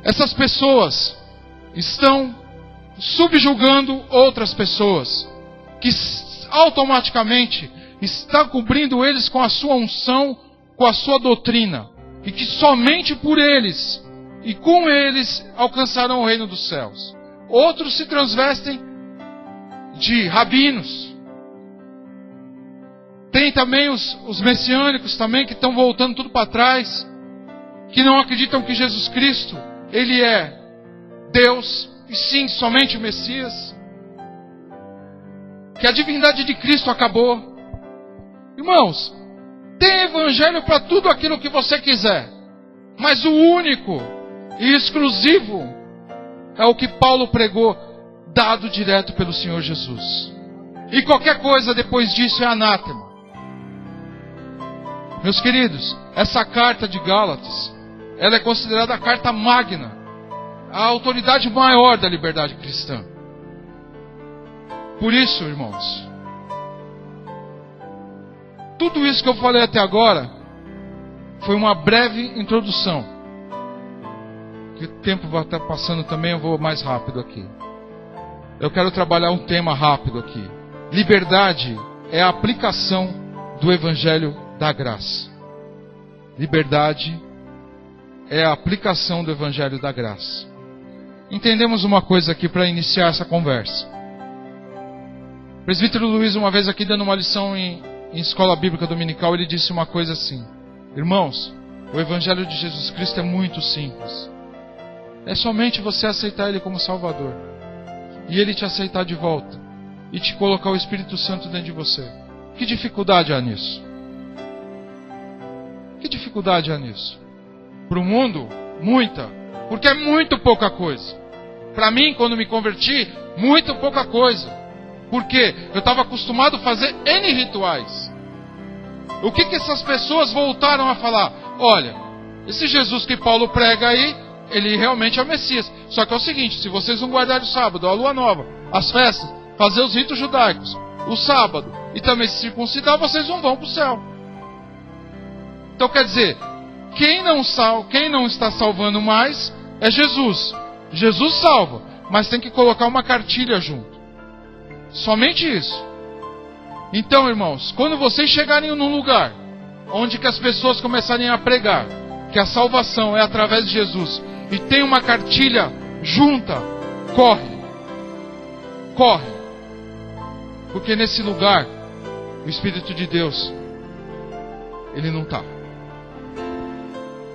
Essas pessoas estão subjugando outras pessoas, que automaticamente estão cobrindo eles com a sua unção, com a sua doutrina. E que somente por eles e com eles alcançarão o reino dos céus. Outros se transvestem de rabinos. Tem também os messiânicos também, que estão voltando tudo para trás, que não acreditam que Jesus Cristo, Ele é Deus, e sim, somente o Messias, que a divindade de Cristo acabou. Irmãos, tem evangelho para tudo aquilo que você quiser, mas o único e exclusivo é o que Paulo pregou, dado direto pelo Senhor Jesus. E qualquer coisa depois disso é anátema. Meus queridos, essa carta de Gálatas, ela é considerada a carta magna, a autoridade maior da liberdade cristã. Por isso, irmãos, tudo isso que eu falei até agora foi uma breve introdução. Que o tempo vai estar passando também, eu vou mais rápido aqui. Eu quero trabalhar um tema rápido aqui. Liberdade é a aplicação do Evangelho da graça. Liberdade é a aplicação do Evangelho da graça. Entendemos uma coisa aqui para iniciar essa conversa. O presbítero Luiz, uma vez aqui dando uma lição em escola bíblica dominical, ele disse uma coisa assim: irmãos, o Evangelho de Jesus Cristo é muito simples. É somente você aceitar Ele como Salvador, e Ele te aceitar de volta, e te colocar o Espírito Santo dentro de você. Que dificuldade há nisso? Que dificuldade há nisso? Para o mundo, muita, porque é muito pouca coisa. Para mim, quando me converti, muito pouca coisa. Porque eu estava acostumado a fazer N rituais. O que essas pessoas voltaram a falar? Olha, esse Jesus que Paulo prega aí, ele realmente é o Messias. Só que é o seguinte, se vocês não guardarem o sábado, a lua nova, as festas, fazer os ritos judaicos, o sábado, e também se circuncidar, vocês não vão para o céu. Então quer dizer, quem não está salvando mais é Jesus. Jesus salva, mas tem que colocar uma cartilha junto. Somente isso. Então, irmãos, quando vocês chegarem num lugar onde que as pessoas começarem a pregar que a salvação é através de Jesus e tem uma cartilha junta, corre. Corre. Porque nesse lugar o Espírito de Deus, ele não está.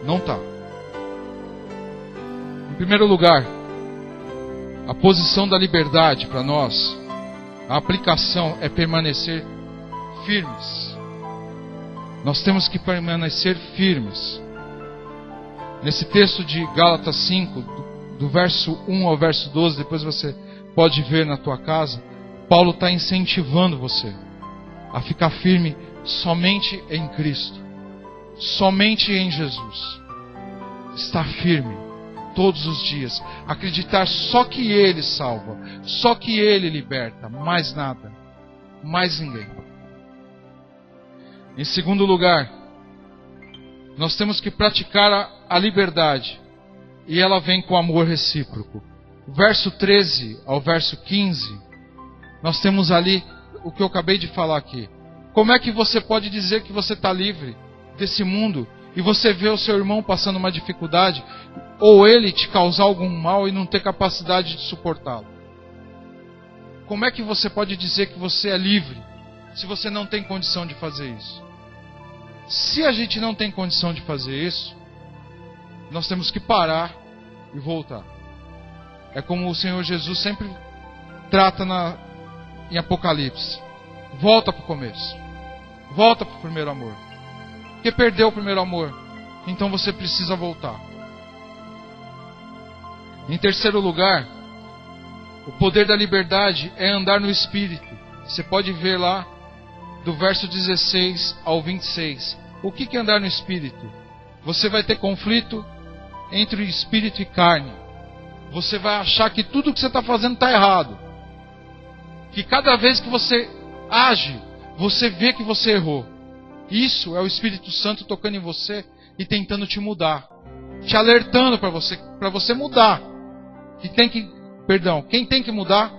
Não está. Em primeiro lugar, a posição da liberdade para nós, a aplicação é permanecer firmes. Nós temos que permanecer firmes. Nesse texto de Gálatas 5, do verso 1 ao verso 12, depois você pode ver na tua casa, Paulo está incentivando você a ficar firme somente em Cristo, somente em Jesus. Estar firme todos os dias, acreditar só que Ele salva, só que Ele liberta, mais nada, mais ninguém. Em segundo lugar, nós temos que praticar a liberdade, e ela vem com amor recíproco. Verso 13 ao verso 15, nós temos ali o que eu acabei de falar aqui. Como é que você pode dizer que você está livre desse mundo e você vê o seu irmão passando uma dificuldade, ou ele te causar algum mal e não ter capacidade de suportá-lo? Como é que você pode dizer que você é livre se você não tem condição de fazer isso? Se a gente não tem condição de fazer isso, nós temos que parar e voltar. É como o Senhor Jesus sempre trata em Apocalipse. Volta para o começo. Volta para o primeiro amor. Porque perdeu o primeiro amor. Então você precisa voltar. Em terceiro lugar, o poder da liberdade é andar no Espírito. Você pode ver lá do verso 16 ao 26. O que é andar no Espírito? Você vai ter conflito entre Espírito e carne. Você vai achar que tudo que você está fazendo está errado. Que cada vez que você age, você vê que você errou. Isso é o Espírito Santo tocando em você e tentando te mudar. Te alertando para você mudar. Quem tem que mudar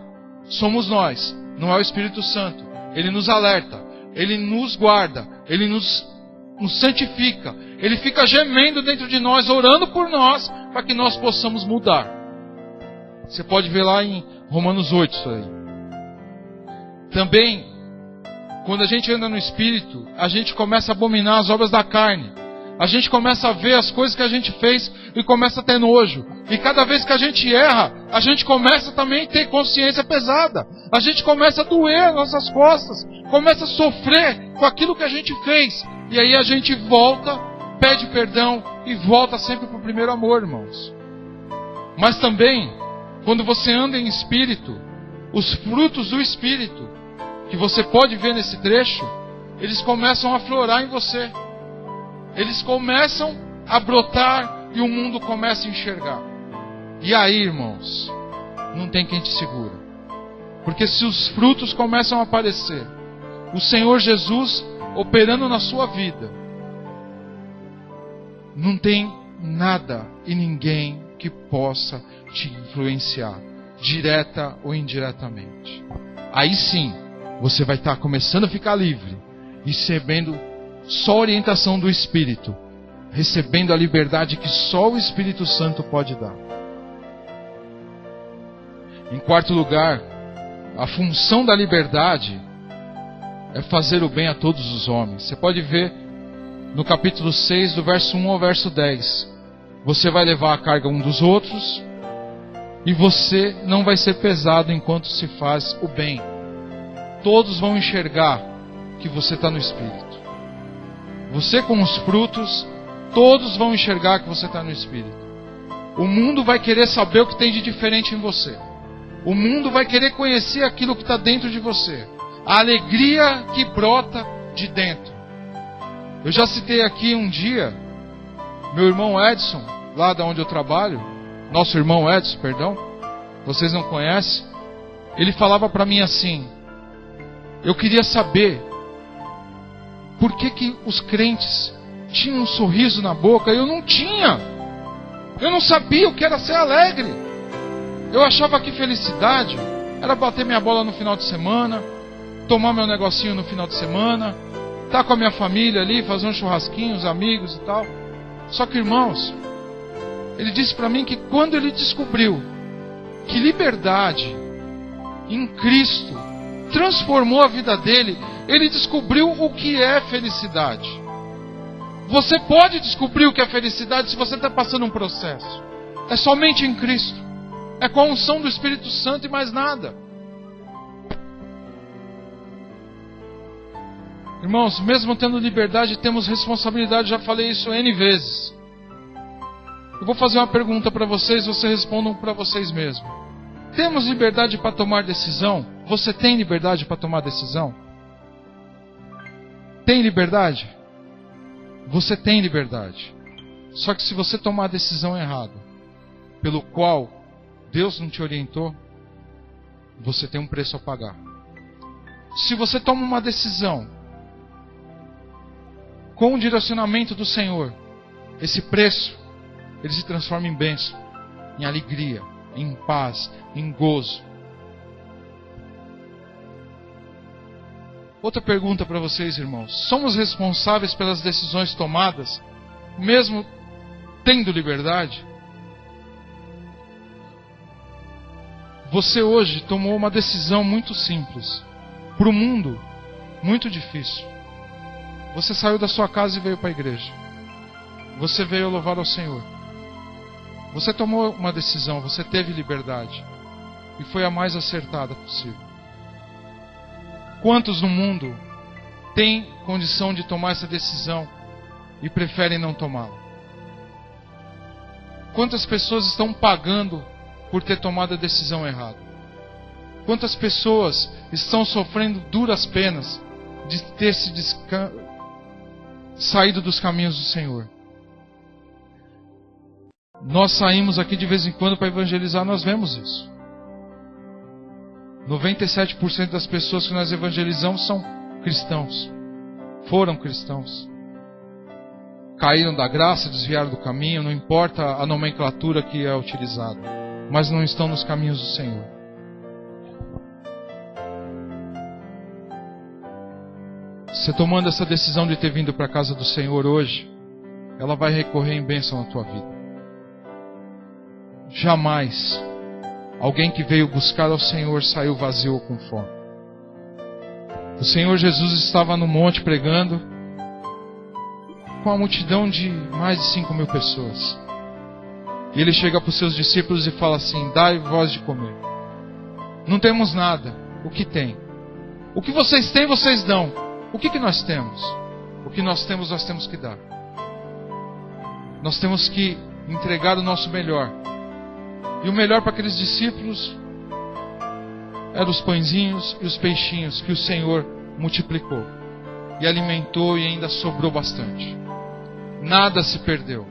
somos nós. Não é o Espírito Santo. Ele nos alerta. Ele nos guarda. Ele nos santifica. Ele fica gemendo dentro de nós, orando por nós, para que nós possamos mudar. Você pode ver lá em Romanos 8 isso aí. Também, quando a gente anda no Espírito, a gente começa a abominar as obras da carne. A gente começa a ver as coisas que a gente fez e começa a ter nojo. E cada vez que a gente erra, a gente começa também a ter consciência pesada. A gente começa a doer as nossas costas. Começa a sofrer com aquilo que a gente fez. E aí a gente volta, pede perdão e volta sempre para o primeiro amor, irmãos. Mas também, quando você anda em Espírito, os frutos do Espírito, que você pode ver nesse trecho, eles começam a florar em você. Eles começam a brotar e o mundo começa a enxergar. E aí, irmãos, não tem quem te segura. Porque se os frutos começam a aparecer, o Senhor Jesus operando na sua vida, não tem nada e ninguém que possa te influenciar, direta ou indiretamente. Aí sim, você vai estar começando a ficar livre, recebendo só a orientação do Espírito, recebendo a liberdade que só o Espírito Santo pode dar. Em quarto lugar, a função da liberdade é fazer o bem a todos os homens. Você pode ver no capítulo 6, do verso 1 ao verso 10. Você vai levar a carga um dos outros e você não vai ser pesado enquanto se faz o bem. Todos vão enxergar que você está no Espírito. Você com os frutos, todos vão enxergar que você está no Espírito. O mundo vai querer saber o que tem de diferente em você. O mundo vai querer conhecer aquilo que está dentro de você. A alegria que brota de dentro. Eu já citei aqui um dia, meu irmão Edson, lá da onde eu trabalho, nosso irmão Edson, perdão, vocês não conhecem, ele falava para mim assim: eu queria saber por que os crentes tinham um sorriso na boca e eu não tinha. Eu não sabia o que era ser alegre. Eu achava que felicidade era bater minha bola no final de semana, tomar meu negocinho no final de semana, estar com a minha família ali, fazer um churrasquinho, os amigos e tal. Só que, irmãos, ele disse para mim que quando ele descobriu que liberdade em Cristo transformou a vida dele, ele descobriu o que é felicidade. Você pode descobrir o que é felicidade se você está passando um processo. É somente em Cristo. É com a unção do Espírito Santo e mais nada. Irmãos, mesmo tendo liberdade, temos responsabilidade. Já falei isso N vezes. Eu vou fazer uma pergunta para vocês, vocês respondam para vocês mesmos. Temos liberdade para tomar decisão? Você tem liberdade para tomar decisão? Tem liberdade? Você tem liberdade. Só que se você tomar a decisão errada, pelo qual Deus não te orientou, você tem um preço a pagar. Se você toma uma decisão com o direcionamento do Senhor, esse preço, ele se transforma em bênção, em alegria, em paz, em gozo. Outra pergunta para vocês, irmãos. Somos responsáveis pelas decisões tomadas, mesmo tendo liberdade? Você hoje tomou uma decisão muito simples, para o mundo, muito difícil. Você saiu da sua casa e veio para a igreja. Você veio louvar ao Senhor. Você tomou uma decisão, você teve liberdade. E foi a mais acertada possível. Quantos no mundo têm condição de tomar essa decisão e preferem não tomá-la? Quantas pessoas estão pagando por ter tomado a decisão errada? Quantas pessoas estão sofrendo duras penas de ter saído dos caminhos do Senhor? Nós saímos aqui de vez em quando para evangelizar, nós vemos isso. 97% das pessoas que nós evangelizamos são cristãos. Foram cristãos. Caíram da graça, desviaram do caminho, não importa a nomenclatura que é utilizada, mas não estão nos caminhos do Senhor. Você tomando essa decisão de ter vindo para a casa do Senhor hoje, ela vai recorrer em bênção na tua vida. Jamais alguém que veio buscar ao Senhor saiu vazio ou com fome. O Senhor Jesus estava no monte pregando com uma multidão de mais de 5.000 pessoas. E ele chega para os seus discípulos e fala assim: dai vós de comer. Não temos nada. O que tem? O que vocês têm, vocês dão. O que nós temos? O que nós temos que dar. Nós temos que entregar o nosso melhor. E o melhor para aqueles discípulos eram os pãezinhos e os peixinhos que o Senhor multiplicou e alimentou, e ainda sobrou bastante. Nada se perdeu.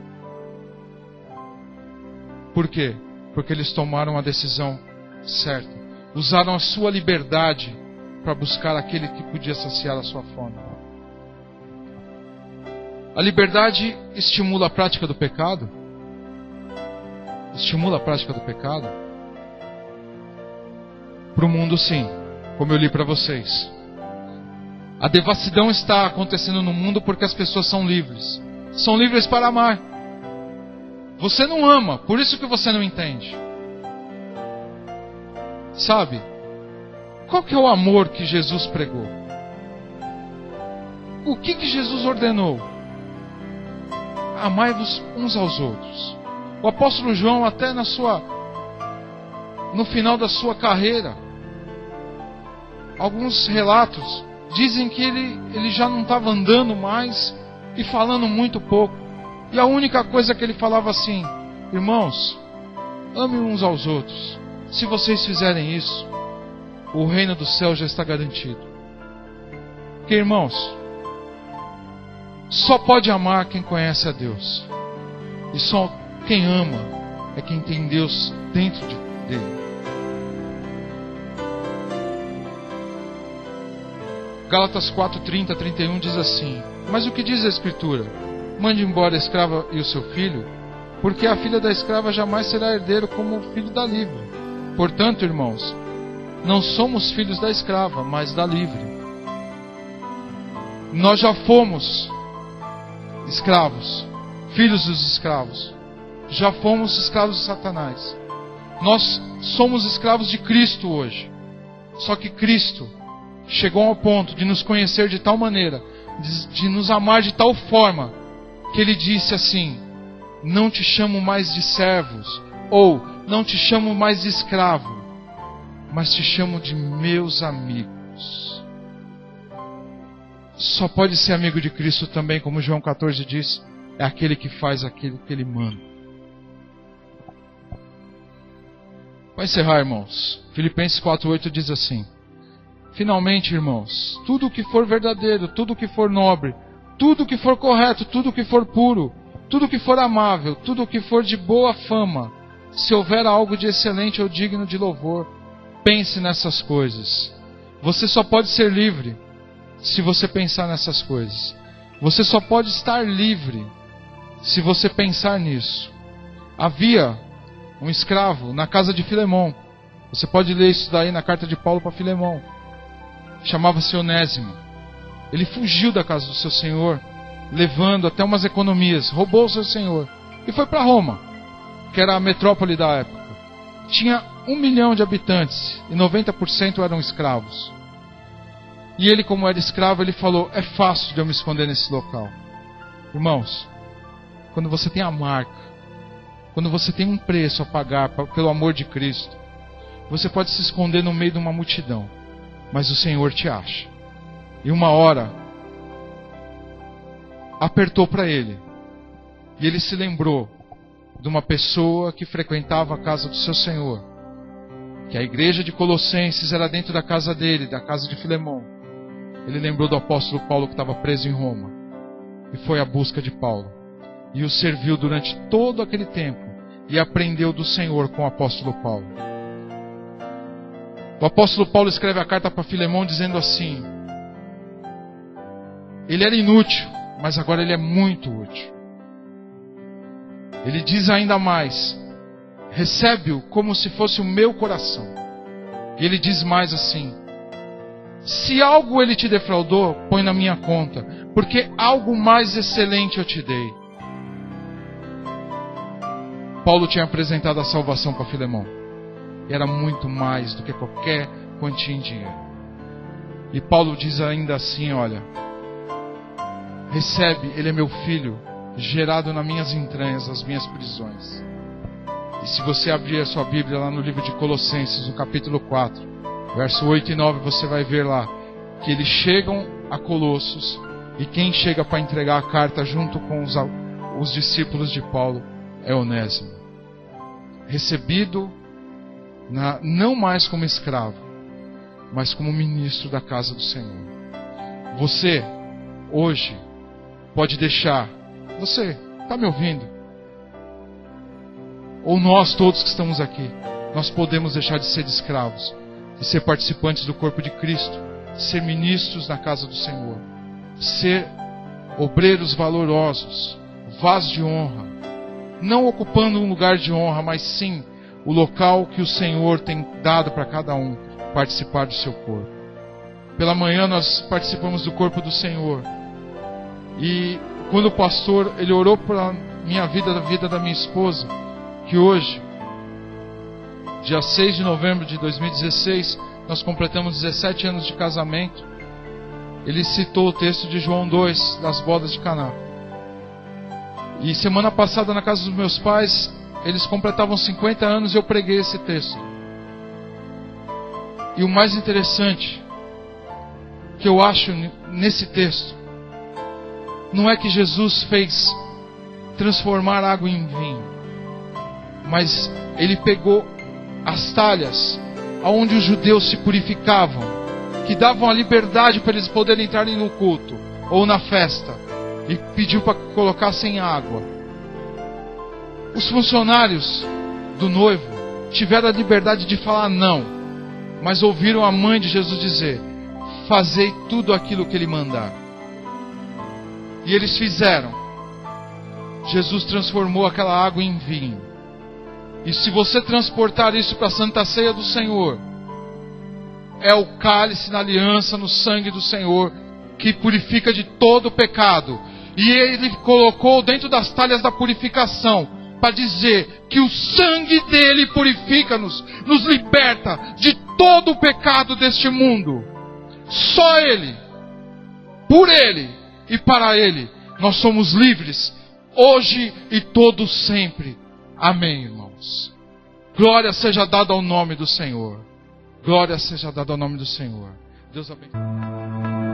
Por quê? Porque eles tomaram a decisão certa. Usaram a sua liberdade para buscar aquele que podia saciar a sua fome. A liberdade estimula a prática do pecado? Estimula a prática do pecado? Para o mundo, sim, como eu li para vocês. A devassidão está acontecendo no mundo porque as pessoas são livres. São livres para amar. Você não ama, por isso que você não entende. Sabe? Qual que é o amor que Jesus pregou? O que Jesus ordenou? Amai-vos uns aos outros. O apóstolo João, até no final da sua carreira, alguns relatos dizem que ele já não estava andando mais e falando muito pouco. E a única coisa que ele falava assim: irmãos, amem uns aos outros. Se vocês fizerem isso, o reino do céu já está garantido. Porque, irmãos, Só pode amar quem conhece a Deus. E só quem ama é quem tem Deus dentro dele. Gálatas 4:30, 31 diz assim: mas o que diz a Escritura? Mande embora a escrava e o seu filho, porque a filha da escrava jamais será herdeiro como o filho da livre. Portanto, irmãos, não somos filhos da escrava, mas da livre. Nós já fomos escravos, filhos dos escravos. Já fomos escravos de Satanás. Nós somos escravos de Cristo hoje. Só que Cristo chegou ao ponto de nos conhecer de tal maneira, de nos amar de tal forma, que Ele disse assim: não te chamo mais de servos, ou não te chamo mais de escravo, mas te chamo de meus amigos. Só pode ser amigo de Cristo também, como João 14 diz, é aquele que faz aquilo que Ele manda. Para encerrar, irmãos, Filipenses 4:8 diz assim: finalmente, irmãos, tudo o que for verdadeiro, tudo o que for nobre, tudo o que for correto, tudo o que for puro, tudo o que for amável, tudo o que for de boa fama, se houver algo de excelente ou digno de louvor, pense nessas coisas. Você só pode ser livre se você pensar nessas coisas. Você só pode estar livre se você pensar nisso. Havia um escravo na casa de Filemão. Você pode ler isso daí na carta de Paulo para Filemão. Chamava-se Onésimo. Ele fugiu da casa do seu senhor, levando até umas economias, roubou o seu senhor e foi para Roma, que era a metrópole da época. Tinha 1 milhão de habitantes e 90% eram escravos. E ele, como era escravo, ele falou: é fácil de eu me esconder nesse local. Irmãos, quando você tem a marca, quando você tem um preço a pagar pelo amor de Cristo, você pode se esconder no meio de uma multidão, mas o Senhor te acha. E uma hora apertou para ele, e ele se lembrou de uma pessoa que frequentava a casa do seu Senhor, que a igreja de Colossenses era dentro da casa dele, da casa de Filemão. Ele lembrou do apóstolo Paulo, que estava preso em Roma, e foi à busca de Paulo, e o serviu durante todo aquele tempo, e aprendeu do Senhor com o apóstolo Paulo. O apóstolo Paulo escreve a carta para Filemão dizendo assim: ele era inútil, mas agora ele é muito útil. Ele diz ainda mais: recebe-o como se fosse o meu coração. E ele diz mais assim: se algo ele te defraudou, põe na minha conta, porque algo mais excelente eu te dei. Paulo tinha apresentado a salvação para Filemão. E era muito mais do que qualquer quantia em dinheiro. E Paulo diz ainda assim: olha, recebe, ele é meu filho, gerado nas minhas entranhas, nas minhas prisões. E se você abrir a sua Bíblia lá no livro de Colossenses, no capítulo 4, verso 8 e 9, você vai ver lá que eles chegam a Colossos, e quem chega para entregar a carta junto com os discípulos de Paulo é Onésimo. Recebido não mais como escravo, mas como ministro da casa do Senhor. Você, hoje, pode deixar, você está me ouvindo? Ou nós todos que estamos aqui, nós podemos deixar de ser escravos e ser participantes do corpo de Cristo, ser ministros na casa do Senhor, ser obreiros valorosos, vasos de honra, não ocupando um lugar de honra, mas sim o local que o Senhor tem dado para cada um participar do seu corpo. Pela manhã nós participamos do corpo do Senhor, e quando o pastor ele orou para minha vida, da vida da minha esposa, que hoje, dia 6 de novembro de 2016, nós completamos 17 anos de casamento, ele citou o texto de João 2, das bodas de Caná. E semana passada, na casa dos meus pais, eles completavam 50 anos e eu preguei esse texto. E o mais interessante que eu acho nesse texto não é que Jesus fez transformar água em vinho, mas ele pegou as talhas onde os judeus se purificavam, que davam a liberdade para eles poderem entrar no culto ou na festa. e pediu para que colocassem água. Os funcionários do noivo tiveram a liberdade de falar não, mas ouviram a mãe de Jesus dizer: fazei tudo aquilo que ele mandar. E eles fizeram. Jesus transformou aquela água em vinho. E se você transportar isso para a Santa Ceia do Senhor, é o cálice na aliança no sangue do Senhor, que purifica de todo o pecado. E Ele colocou dentro das talhas da purificação, para dizer que o sangue dele purifica-nos, nos liberta de todo o pecado deste mundo. Só Ele, por Ele e para Ele, nós somos livres, hoje e todo sempre. Amém, irmãos. Glória seja dada ao nome do Senhor. Glória seja dada ao nome do Senhor. Deus abençoe.